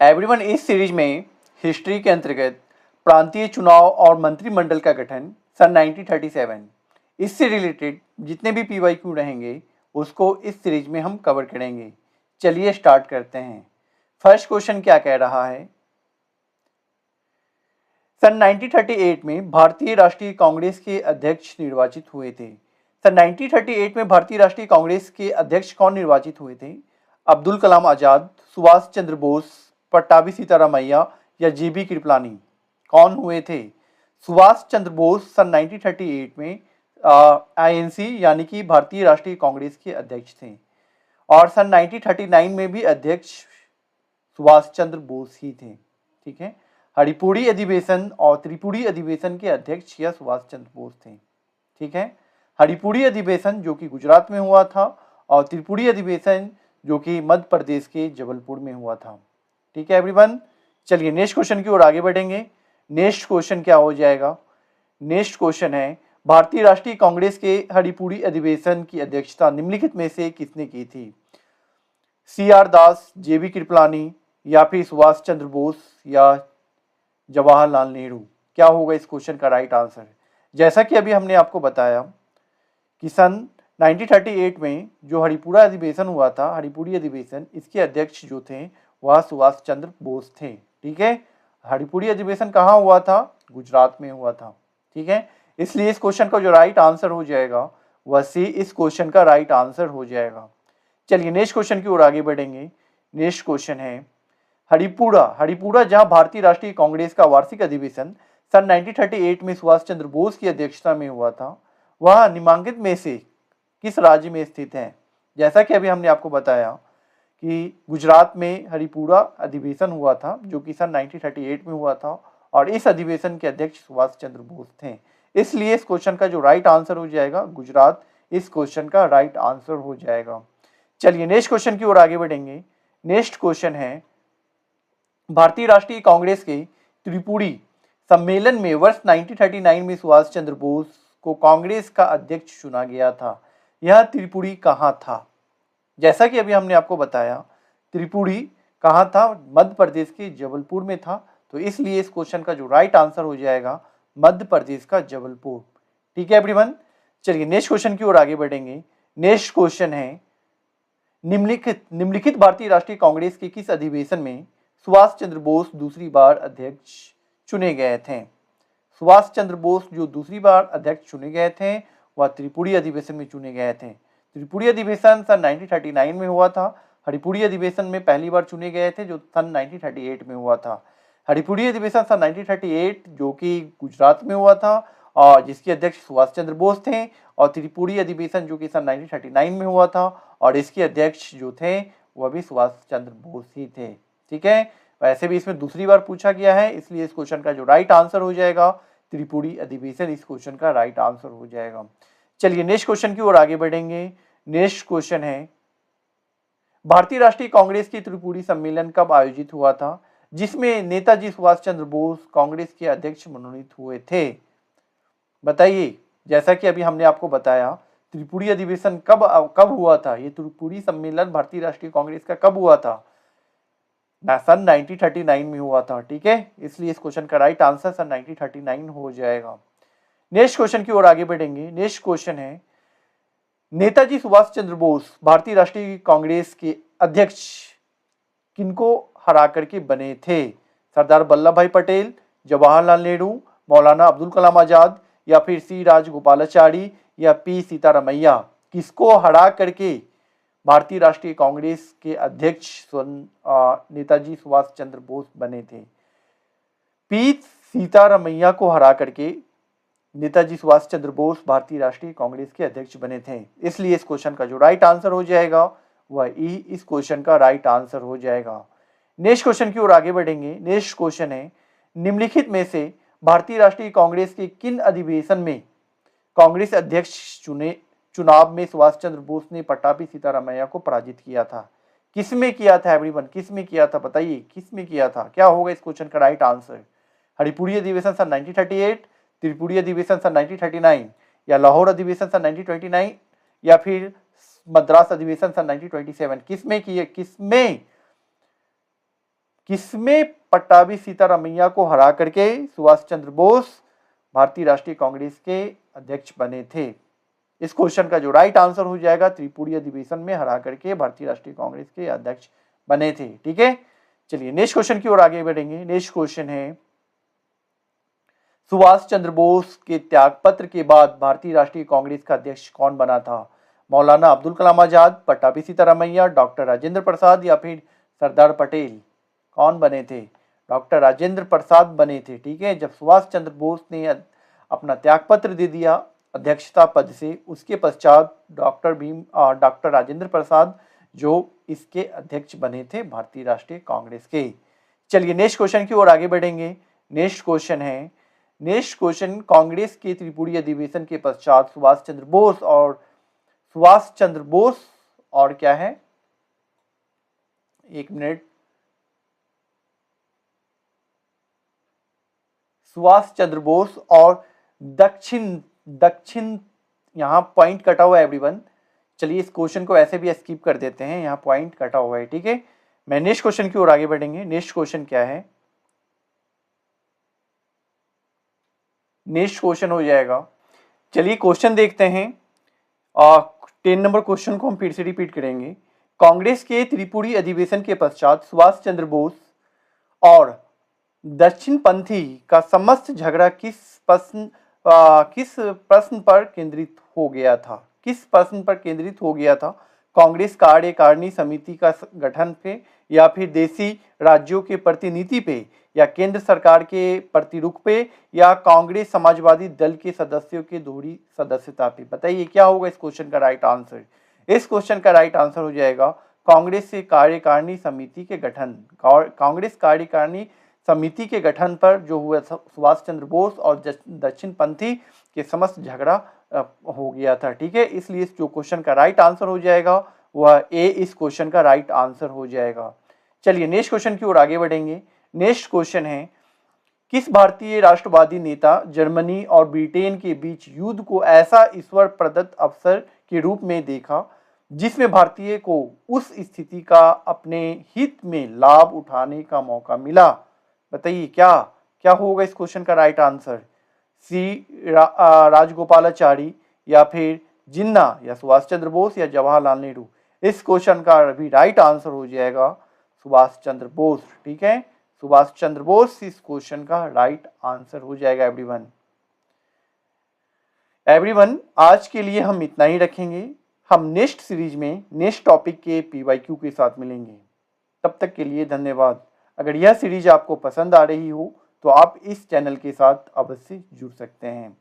Everyone, इस series में history के अंतर्गत प्रांतीय चुनाव और मंत्रिमंडल का गठन सन 1937 इससे रिलेटेड जितने भी PYQ रहेंगे उसको इस सीरीज में हम कवर करेंगे। चलिए स्टार्ट करते हैं। फर्स्ट क्वेश्चन क्या कह रहा है? सन 1938 में भारतीय राष्ट्रीय कांग्रेस के अध्यक्ष निर्वाचित हुए थे। सन 1938 में भारतीय राष्ट्रीय कांग्रेस के अध्यक्ष कौन निर्वाचित हुए थे? अब्दुल कलाम आजाद, सुभाष चंद्र बोस, पट्टाभी सीतारामैया या जीबी कृपलानी कौन हुए थे? सुभाष चंद्र बोस सन 1938 में INC यानी कि भारतीय राष्ट्रीय कांग्रेस के अध्यक्ष थे और सन 1939 में भी अध्यक्ष सुभाष चंद्र बोस ही थे। ठीक है, हरिपुरी अधिवेशन और त्रिपुरी अधिवेशन के अध्यक्ष या सुभाष चंद्र बोस थे। ठीक है, हरिपुरी अधिवेशन जो कि गुजरात में हुआ था और त्रिपुरी अधिवेशन जो कि मध्य प्रदेश के जबलपुर में हुआ था। ठीक है एवरीवन, चलिए नेक्स्ट क्वेश्चन की ओर आगे बढ़ेंगे। नेक्स्ट क्वेश्चन क्या हो जाएगा? नेक्स्ट क्वेश्चन है, भारतीय राष्ट्रीय कांग्रेस के हरिपुरी अधिवेशन की अध्यक्षता निम्नलिखित में से किसने की थी? CR दास, JB कृपलानी या फिर सुभाष चंद्र बोस या जवाहरलाल नेहरू? क्या होगा इस क्वेश्चन का राइट आंसर? जैसा कि अभी हमने आपको बताया कि सन 1938 में जो हरिपुरा अधिवेशन हुआ था, हरिपुरी अधिवेशन, इसके अध्यक्ष जो थे वह सुभाष चंद्र बोस थे। ठीक है, हरिपुरी अधिवेशन कहाँ हुआ था? गुजरात में हुआ था। ठीक है, इसलिए इस क्वेश्चन का जो राइट आंसर हो जाएगा वह सी इस क्वेश्चन का राइट आंसर हो जाएगा। चलिए नेक्स्ट क्वेश्चन की ओर आगे बढ़ेंगे। नेक्स्ट क्वेश्चन है, हरिपुरा जहां भारतीय राष्ट्रीय कांग्रेस का वार्षिक अधिवेशन सन 1938 में सुभाष चंद्र बोस की अध्यक्षता में हुआ था, वह निम्नलिखित में से किस राज्य में स्थित है? जैसा कि अभी हमने आपको बताया कि गुजरात में हरिपुरा अधिवेशन हुआ था जो कि सन 1938 में हुआ था और इस अधिवेशन के अध्यक्ष सुभाष चंद्र बोस थे। इसलिए इस क्वेश्चन का जो राइट आंसर हो जाएगा गुजरात, इस क्वेश्चन का राइट आंसर हो जाएगा। चलिए नेक्स्ट क्वेश्चन की ओर आगे बढ़ेंगे। नेक्स्ट क्वेश्चन है, भारतीय राष्ट्रीय कांग्रेस के त्रिपुरी सम्मेलन में वर्ष 1939 में सुभाष चंद्र बोस को कांग्रेस का अध्यक्ष चुना गया था। यह त्रिपुरी कहाँ था? जैसा कि अभी हमने आपको बताया, त्रिपुरी कहाँ था? मध्य प्रदेश के जबलपुर में था, तो इसलिए इस क्वेश्चन का जो राइट आंसर हो जाएगा मध्य प्रदेश का जबलपुर। ठीक है एवरीवन, चलिए नेक्स्ट क्वेश्चन की ओर आगे बढ़ेंगे। नेक्स्ट क्वेश्चन है, निम्नलिखित भारतीय राष्ट्रीय कांग्रेस के किस अधिवेशन में सुभाष चंद्र बोस दूसरी बार अध्यक्ष चुने गए थे? सुभाष चंद्र बोस जो दूसरी बार अध्यक्ष चुने गए थे वह त्रिपुरी अधिवेशन में चुने गए थे। त्रिपुरी अधिवेशन सन 1939 में हुआ था। हरिपुरी अधिवेशन में पहली बार चुने गए थे जो सन 1938 में हुआ था। हरिपुरी अधिवेशन सन 1938 जो कि गुजरात में हुआ था और जिसके अध्यक्ष सुभाष चंद्र बोस थे, और त्रिपुरी अधिवेशन जो कि सन 1939 में हुआ था और इसके अध्यक्ष जो थे वह भी सुभाष चंद्र बोस ही थे। ठीक है, वैसे भी इसमें दूसरी बार पूछा गया है, इसलिए इस क्वेश्चन का जो राइट आंसर हो जाएगा त्रिपुरी अधिवेशन, इस क्वेश्चन का राइट आंसर हो जाएगा। चलिए नेक्स्ट क्वेश्चन की ओर आगे बढ़ेंगे। नेक्स्ट क्वेश्चन है, भारतीय राष्ट्रीय कांग्रेस की त्रिपुरी सम्मेलन कब आयोजित हुआ था जिसमें नेताजी सुभाष चंद्र बोस कांग्रेस के अध्यक्ष मनोनीत हुए थे? बताइए। जैसा कि अभी हमने आपको बताया, त्रिपुरी अधिवेशन कब हुआ था? ये त्रिपुरी सम्मेलन भारतीय राष्ट्रीय कांग्रेस का कब हुआ था? सन 1939 में हुआ था। ठीक है, इसलिए इस क्वेश्चन का राइट आंसर सन 1939 हो जाएगा। नेक्स्ट क्वेश्चन की ओर आगे बढ़ेंगे। नेक्स्ट क्वेश्चन है, नेताजी सुभाष चंद्र बोस भारतीय राष्ट्रीय कांग्रेस के अध्यक्ष किनको हरा करके बने थे? सरदार वल्लभ भाई पटेल, जवाहरलाल नेहरू, मौलाना अब्दुल कलाम आजाद या फिर C राजगोपालाचारी या P सीतारामैया? किसको हरा करके भारतीय राष्ट्रीय कांग्रेस के अध्यक्ष नेताजी सुभाष चंद्र बोस बने थे? P सीतारामैया को हरा करके नेताजी सुभाष चंद्र बोस भारतीय राष्ट्रीय कांग्रेस के अध्यक्ष बने थे। इसलिए इस क्वेश्चन का जो राइट आंसर हो जाएगा वह ई इस क्वेश्चन का राइट आंसर हो जाएगा। नेक्स्ट क्वेश्चन की ओर आगे बढ़ेंगे। नेक्स्ट क्वेश्चन है, निम्नलिखित में से भारतीय राष्ट्रीय कांग्रेस के किन अधिवेशन में कांग्रेस अध्यक्ष चुनाव में सुभाष चंद्र बोस ने पट्टाभी सीतारामैया को पराजित किया था? किसमें किया था एवरीवन? किसमें किया था? बताइए किसमें किया था? क्या होगा इस क्वेश्चन का राइट आंसर? हरिपुरी अधिवेशन सन 1938, त्रिपुरी अधिवेशन सन 1939 या लाहौर अधिवेशन सन 1929 या फिर मद्रास अधिवेशन सन 1927? किसमें किसमें पट्टाभी सीतारामैया को हरा करके सुभाष चंद्र बोस भारतीय राष्ट्रीय कांग्रेस के अध्यक्ष बने थे? इस क्वेश्चन का जो राइट आंसर हो जाएगा, त्रिपुरी अधिवेशन में हरा करके भारतीय राष्ट्रीय कांग्रेस के अध्यक्ष बने थे। ठीक है, चलिए नेक्स्ट क्वेश्चन की ओर आगे बढ़ेंगे। नेक्स्ट क्वेश्चन है, सुभाष चंद्र बोस के त्यागपत्र के बाद भारतीय राष्ट्रीय कांग्रेस का अध्यक्ष कौन बना था? मौलाना अब्दुल कलाम आजाद, पट्टाभी सीतारामैया, डॉक्टर राजेंद्र प्रसाद या फिर सरदार पटेल? कौन बने थे? डॉक्टर राजेंद्र प्रसाद बने थे। ठीक है, जब सुभाष चंद्र बोस ने अपना त्यागपत्र दे दिया अध्यक्षता पद से, उसके पश्चात डॉक्टर राजेंद्र प्रसाद जो इसके अध्यक्ष बने थे भारतीय राष्ट्रीय कांग्रेस के। चलिए नेक्स्ट क्वेश्चन की ओर आगे बढ़ेंगे। नेक्स्ट क्वेश्चन है, नेक्स्ट क्वेश्चन, कांग्रेस के त्रिपुरी अधिवेशन के पश्चात सुभाष चंद्र बोस और क्या है, एक मिनट, सुभाष चंद्र बोस और दक्षिण यहां पॉइंट कटा हुआ है एवरीवन। चलिए इस क्वेश्चन को ऐसे भी स्किप कर देते हैं, यहां पॉइंट कटा हुआ है। ठीक है, मैं नेक्स्ट क्वेश्चन की ओर आगे बढ़ेंगे। नेक्स्ट क्वेश्चन क्या है, नेक्स्ट क्वेश्चन हो जाएगा, चलिए क्वेश्चन देखते हैं। 10 नंबर क्वेश्चन को हम फिर से रिपीट करेंगे। कांग्रेस के त्रिपुरी अधिवेशन के पश्चात सुभाष चंद्र बोस और दक्षिण पंथी का समस्त झगड़ा किस प्रश्न पर केंद्रित हो गया था? किस प्रश्न पर केंद्रित हो गया था? कांग्रेस कार्यकारिणी समिति का गठन पे, या फिर देशी राज्यों के प्रतिनिधि पे, या केंद्र सरकार के प्रतिरुख पे, या कांग्रेस समाजवादी दल के सदस्यों के दोहरी सदस्यता पे? बताइए क्या होगा इस क्वेश्चन का राइट आंसर? इस क्वेश्चन का राइट आंसर हो जाएगा कांग्रेस से कार्यकारिणी समिति के गठन। कांग्रेस कार्यकारिणी समिति के गठन पर जो हुआ सुभाष चंद्र बोस और दक्षिण पंथी के समस्त झगड़ा हो गया था। ठीक है, इसलिए जो क्वेश्चन का राइट आंसर हो जाएगा वह ए इस क्वेश्चन का राइट आंसर हो जाएगा। चलिए नेक्स्ट क्वेश्चन की ओर आगे बढ़ेंगे। नेक्स्ट क्वेश्चन है, किस भारतीय राष्ट्रवादी नेता जर्मनी और ब्रिटेन के बीच युद्ध को ऐसा ईश्वर प्रदत्त अवसर के रूप में देखा जिसमें भारतीय को उस स्थिति का अपने हित में लाभ उठाने का मौका मिला? बताइए क्या होगा इस क्वेश्चन का राइट आंसर? राजगोपालाचारी, या फिर जिन्ना, या सुभाष चंद्र बोस, या जवाहरलाल नेहरू? इस क्वेश्चन का भी राइट आंसर हो जाएगा सुभाष चंद्र बोस। ठीक है, सुभाष चंद्र बोस इस क्वेश्चन का राइट आंसर हो जाएगा एवरीवन। आज के लिए हम इतना ही रखेंगे। हम नेक्स्ट सीरीज में नेक्स्ट टॉपिक के PYQ के साथ मिलेंगे। तब तक के लिए धन्यवाद। अगर यह सीरीज आपको पसंद आ रही हो तो आप इस चैनल के साथ अवश्य जुड़ सकते हैं।